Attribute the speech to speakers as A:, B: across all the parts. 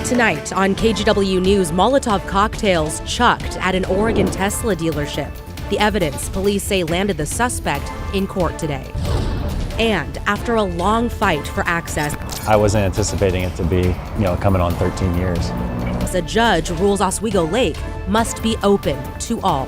A: Tonight on KGW News, Molotov cocktails chucked at an Oregon Tesla dealership. The evidence police say landed the suspect in court today. And after a long fight for access,
B: I wasn't anticipating it to be, coming on 13 years.
A: A judge rules Oswego Lake must be open to all.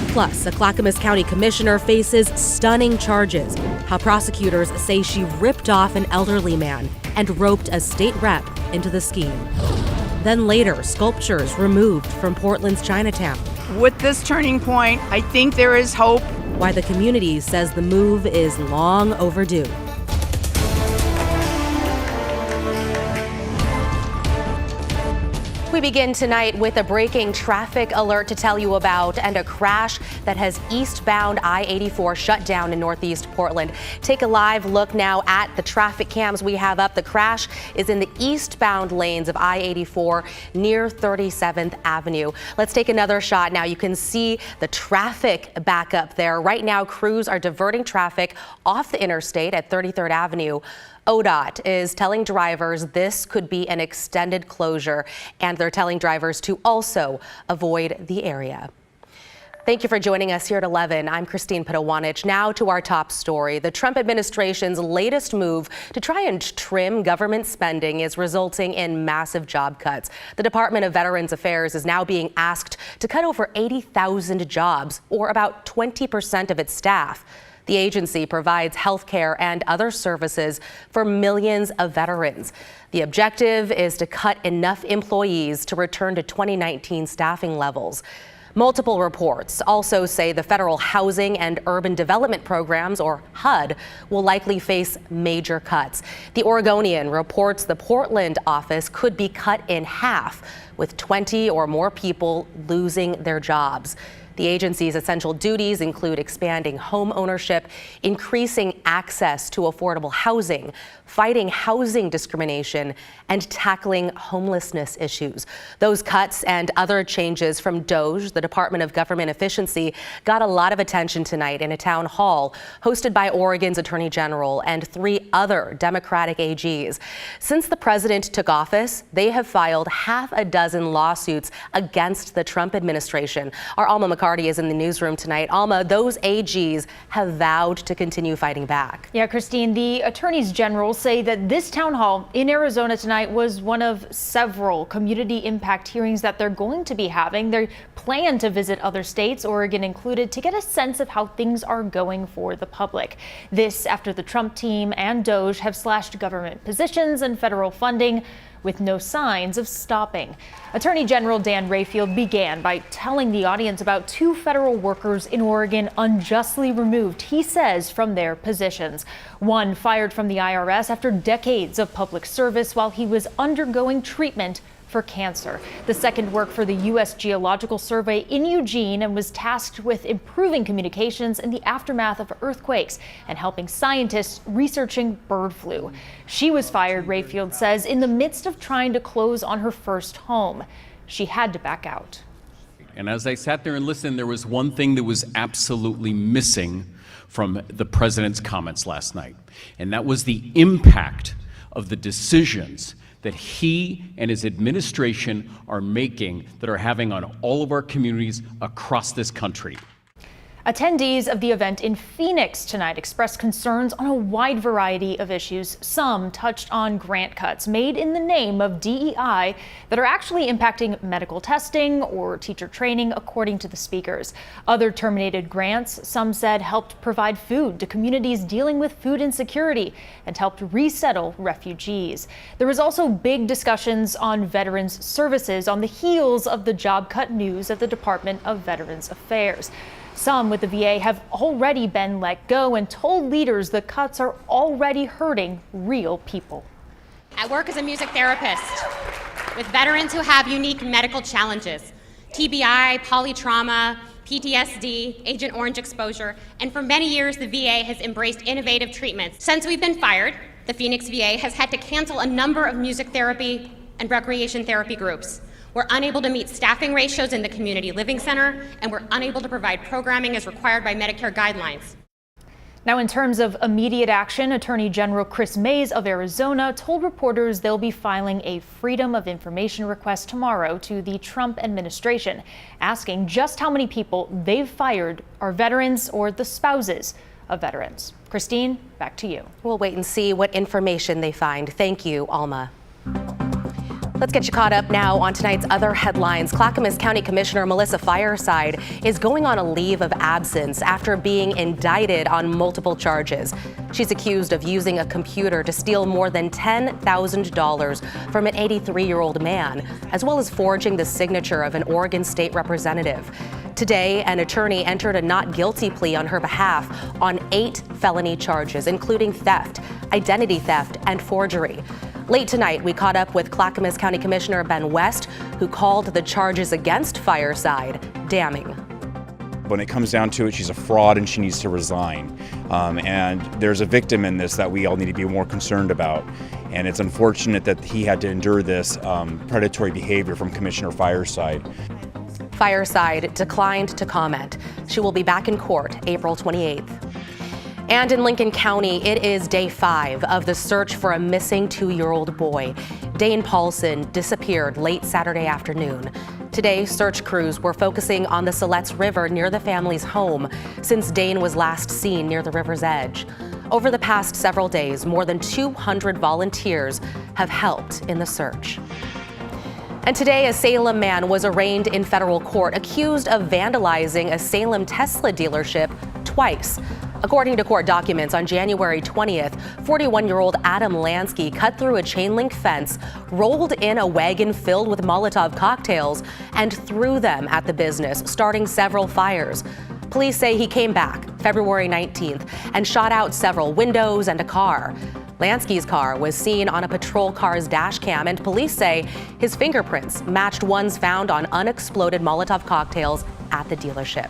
A: Plus, a Clackamas County commissioner faces stunning charges. How prosecutors say she ripped off an elderly man and roped a state rep into the scheme. Then later, sculptures removed from Portland's Chinatown.
C: With this turning point, I think there is hope.
A: Why the community says the move is long overdue. We begin tonight with a breaking traffic alert to tell you about and a crash that has eastbound I-84 shut down in northeast Portland. Take a live look now at the traffic cams we have up. The crash is in the eastbound lanes of I-84 near 37th Avenue. Let's take another shot now. You can see the traffic back up there. Right now, crews are diverting traffic off the interstate at 33rd Avenue. ODOT is telling drivers this could be an extended closure, and they're telling drivers to also avoid the area. Thank you for joining us here at 11. I'm Christine Pitawanich. Now to our top story. The Trump administration's latest move to try and trim government spending is resulting in massive job cuts. The Department of Veterans Affairs is now being asked to cut over 80,000 jobs, or about 20% of its staff. The agency provides health care and other services for millions of veterans. The objective is to cut enough employees to return to 2019 staffing levels. Multiple reports also say the Federal Housing and Urban Development Programs, or HUD, will likely face major cuts. The Oregonian reports the Portland office could be cut in half, with 20 or more people losing their jobs. The agency's essential duties include expanding home ownership, increasing access to affordable housing, fighting housing discrimination, and tackling homelessness issues. Those cuts and other changes from DOGE, the Department of Government Efficiency, got a lot of attention tonight in a town hall hosted by Oregon's Attorney General and 3 other Democratic AGs. Since the president took office, they have filed half a dozen lawsuits against the Trump administration. Our Alma McCarty is in the newsroom tonight. Alma, those AGs have vowed to continue fighting back.
D: Yeah, Christine, the attorneys general say that this town hall in Arizona tonight was one of several community impact hearings that they're going to be having. They plan to visit other states, Oregon included, to get a sense of how things are going for the public. This after the Trump team and DOGE have slashed government positions and federal funding, with no signs of stopping. Attorney General Dan Rayfield began by telling the audience about 2 federal workers in Oregon unjustly removed, he says, from their positions. One fired from the IRS after decades of public service while he was undergoing treatment for cancer. The second worked for the U.S. Geological Survey in Eugene and was tasked with improving communications in the aftermath of earthquakes and helping scientists researching bird flu. She was fired, Rayfield says, in the midst of trying to close on her first home. She had to back out.
E: And as I sat there and listened, there was one thing that was absolutely missing from the president's comments last night, and that was the impact of the decisions that he and his administration are making that are having on all of our communities across this country.
D: Attendees of the event in Phoenix tonight expressed concerns on a wide variety of issues. Some touched on grant cuts made in the name of DEI that are actually impacting medical testing or teacher training, according to the speakers. Other terminated grants, some said, helped provide food to communities dealing with food insecurity and helped resettle refugees. There was also big discussions on veterans services on the heels of the job cut news at the Department of Veterans Affairs. Some with the VA have already been let go and told leaders the cuts are already hurting real people.
F: I work as a music therapist with veterans who have unique medical challenges, TBI, polytrauma, PTSD, Agent Orange exposure, and for many years the VA has embraced innovative treatments. Since we've been fired, the Phoenix VA has had to cancel a number of music therapy and recreation therapy groups. We're unable to meet staffing ratios in the community living center, and we're unable to provide programming as required by Medicare guidelines.
D: Now, in terms of immediate action, Attorney General Chris Mays of Arizona told reporters they'll be filing a Freedom of Information request tomorrow to the Trump administration, asking just how many people they've fired are veterans or the spouses of veterans. Christine, back to you.
A: We'll wait and see what information they find. Thank you, Alma. Let's get you caught up now on tonight's other headlines. Clackamas County Commissioner Melissa Fireside is going on a leave of absence after being indicted on multiple charges. She's accused of using a computer to steal more than $10,000 from an 83-year-old man, as well as forging the signature of an Oregon state representative. Today, an attorney entered a not guilty plea on her behalf on 8 felony charges, including theft, identity theft, and forgery. Late tonight, we caught up with Clackamas County Commissioner Ben West, who called the charges against Fireside damning.
G: When it comes down to it, she's a fraud and she needs to resign. And there's a victim in this that we all need to be more concerned about. And it's unfortunate that he had to endure this predatory behavior from Commissioner Fireside.
A: Fireside declined to comment. She will be back in court April 28th. And in Lincoln County, it is day 5 of the search for a missing 2-year-old boy. Dane Paulson disappeared late Saturday afternoon. Today, search crews were focusing on the Siletz River near the family's home since Dane was last seen near the river's edge. Over the past several days, more than 200 volunteers have helped in the search. And today, a Salem man was arraigned in federal court accused of vandalizing a Salem Tesla dealership twice. According to court documents, on January 20th, 41-year-old Adam Lansky cut through a chain-link fence, rolled in a wagon filled with Molotov cocktails, and threw them at the business, starting several fires. Police say he came back February 19th and shot out several windows and a car. Lansky's car was seen on a patrol car's dash cam, and police say his fingerprints matched ones found on unexploded Molotov cocktails at the dealership.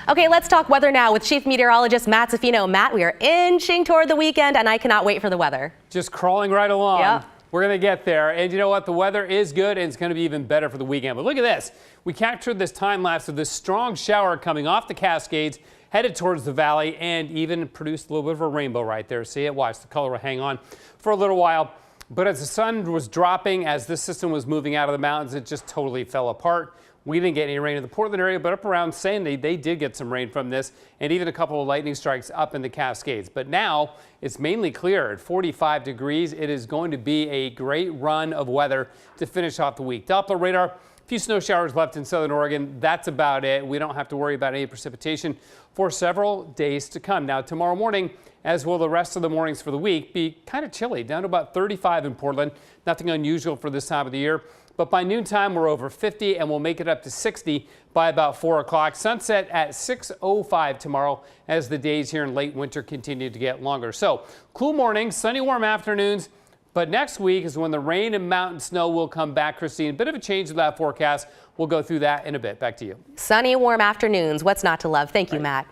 A: Okay, let's talk weather now with Chief Meteorologist Matt Zaffino. Matt, we are inching toward the weekend, and I cannot wait for the weather.
H: Just crawling right along.
A: Yep.
H: We're going to get there. And you know what? The weather is good, and it's going to be even better for the weekend. But look at this. We captured this time lapse of this strong shower coming off the Cascades, headed towards the valley, and even produced a little bit of a rainbow right there. See it? Watch. The color will hang on for a little while. But as the sun was dropping, as this system was moving out of the mountains, it just totally fell apart. We didn't get any rain in the Portland area, but up around Sandy, they did get some rain from this, and even a couple of lightning strikes up in the Cascades. But now it's mainly clear at 45 degrees. It is going to be a great run of weather to finish off the week. Doppler radar, a few snow showers left in southern Oregon. That's about it. We don't have to worry about any precipitation for several days to come. Now, tomorrow morning, as will the rest of the mornings for the week, be kind of chilly, down to about 35 in Portland. Nothing unusual for this time of the year. But by noontime, we're over 50, and we'll make it up to 60 by about 4 o'clock. Sunset at 6:05 tomorrow as the days here in late winter continue to get longer. So cool mornings, sunny, warm afternoons. But next week is when the rain and mountain snow will come back, Christine. A bit of a change in that forecast. We'll go through that in a bit. Back to you.
A: Sunny, warm afternoons. What's not to love? Thank you, Matt.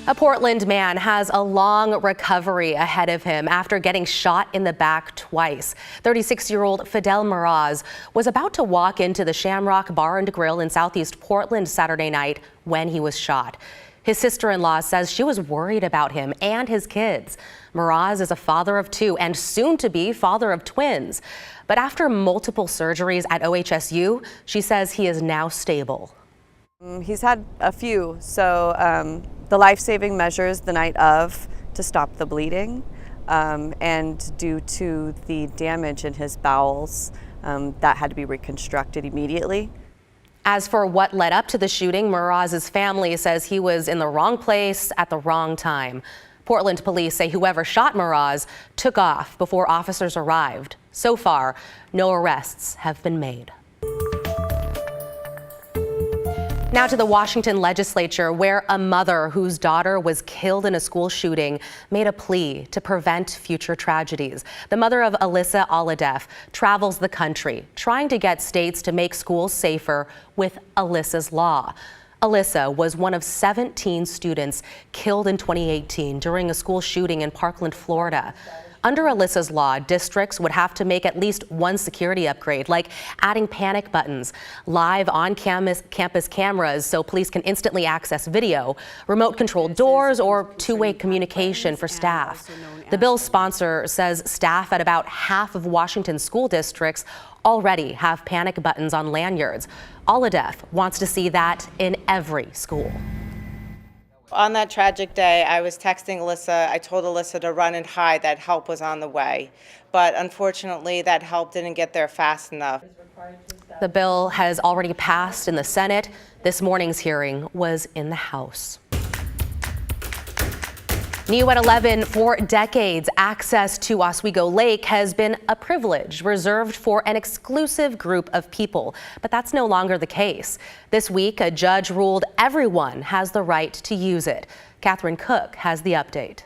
A: A Portland man has a long recovery ahead of him after getting shot in the back twice. 36-year-old Fidel Meraz was about to walk into the Shamrock Bar and Grill in Southeast Portland Saturday night when he was shot. His sister-in-law says she was worried about him and his kids. Meraz is a father of 2 and soon-to-be father of twins. But after multiple surgeries at OHSU, she says he is now stable.
I: He's had a few, so the life-saving measures the night of to stop the bleeding, and due to the damage in his bowels, that had to be reconstructed immediately.
A: As for what led up to the shooting, Meraz's family says he was in the wrong place at the wrong time. Portland police say whoever shot Meraz took off before officers arrived. So far, no arrests have been made. Now to the Washington legislature, where a mother whose daughter was killed in a school shooting made a plea to prevent future tragedies. The mother of Alyssa Alhadeff travels the country trying to get states to make schools safer with Alyssa's Law. Alyssa was one of 17 students killed in 2018 during a school shooting in Parkland, Florida. Under Alyssa's law, districts would have to make at least one security upgrade, like adding panic buttons, live on-campus cameras so police can instantly access video, remote-controlled doors, or two-way communication for staff. The bill's sponsor says staff at about half of Washington's school districts already have panic buttons on lanyards. Alladef wants to see that in every school.
J: On that tragic day, I was texting Alyssa. I told Alyssa to run and hide, that help was on the way. But unfortunately, that help didn't get there fast enough.
A: The bill has already passed in the Senate. This morning's hearing was in the House. New at 11, for decades, access to Oswego Lake has been a privilege reserved for an exclusive group of people, but that's no longer the case. This week, a judge ruled everyone has the right to use it. Catherine Cook has the update.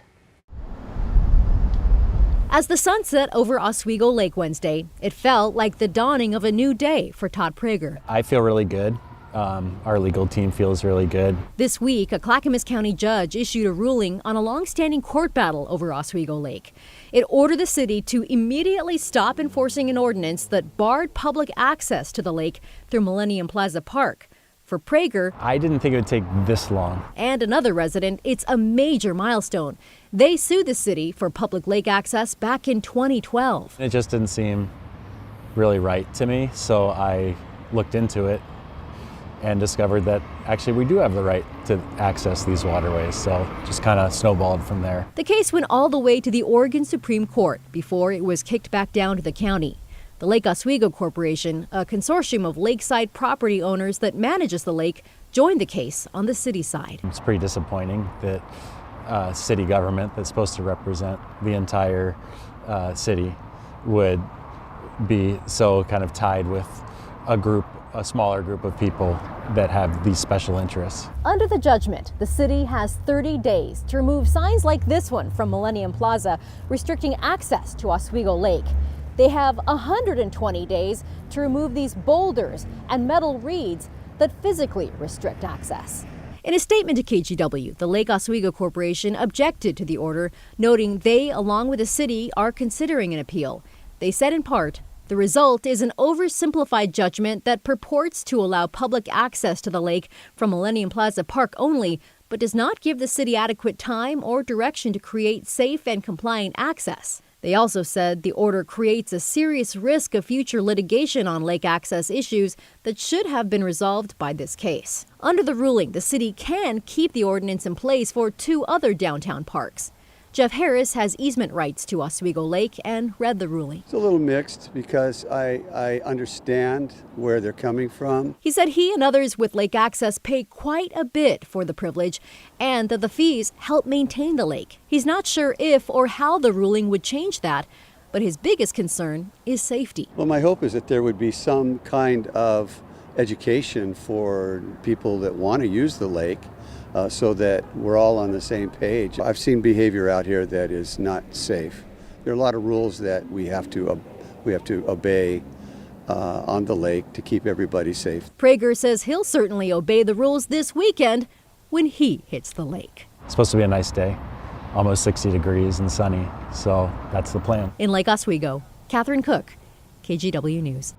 K: As the sun set over Oswego Lake Wednesday, it felt like the dawning of a new day for Todd Prager.
B: I feel really good. Our legal team feels really good.
K: This week, a Clackamas County judge issued a ruling on a long-standing court battle over Oswego Lake. It ordered the city to immediately stop enforcing an ordinance that barred public access to the lake through Millennium Plaza Park. For Prager,
B: I didn't think it would take this long.
K: And another resident, it's a major milestone. They sued the city for public lake access back in 2012.
B: It just didn't seem really right to me, so I looked into it and discovered that actually we do have the right to access these waterways, so just kind of snowballed from there.
K: The case went all the way to the Oregon Supreme Court before it was kicked back down to the county. The Lake Oswego Corporation, a consortium of lakeside property owners that manages the lake, joined the case on the city side.
B: It's pretty disappointing that city government that's supposed to represent the entire city would be so kind of tied with a smaller group of people that have these special interests.
K: Under the judgment, the city has 30 days to remove signs like this one from Millennium Plaza, restricting access to Oswego Lake. They have 120 days to remove these boulders and metal reeds that physically restrict access. In a statement to KGW, the Lake Oswego Corporation objected to the order, noting they, along with the city, are considering an appeal. They said in part, the result is an oversimplified judgment that purports to allow public access to the lake from Millennium Plaza Park only, but does not give the city adequate time or direction to create safe and compliant access. They also said the order creates a serious risk of future litigation on lake access issues that should have been resolved by this case. Under the ruling, the city can keep the ordinance in place for 2 other downtown parks. Jeff Harris has easement rights to Oswego Lake and read the ruling.
L: It's a little mixed because I understand where they're coming from.
K: He said he and others with lake access pay quite a bit for the privilege and that the fees help maintain the lake. He's not sure if or how the ruling would change that, but his biggest concern is safety.
L: Well, my hope is that there would be some kind of education for people that want to use the lake. So that we're all on the same page. I've seen behavior out here that is not safe. There are a lot of rules that we have to obey on the lake to keep everybody safe.
K: Prager says he'll certainly obey the rules this weekend when he hits the lake.
B: It's supposed to be a nice day, almost 60 degrees and sunny, so that's the plan.
K: In Lake Oswego, Catherine Cook, KGW News.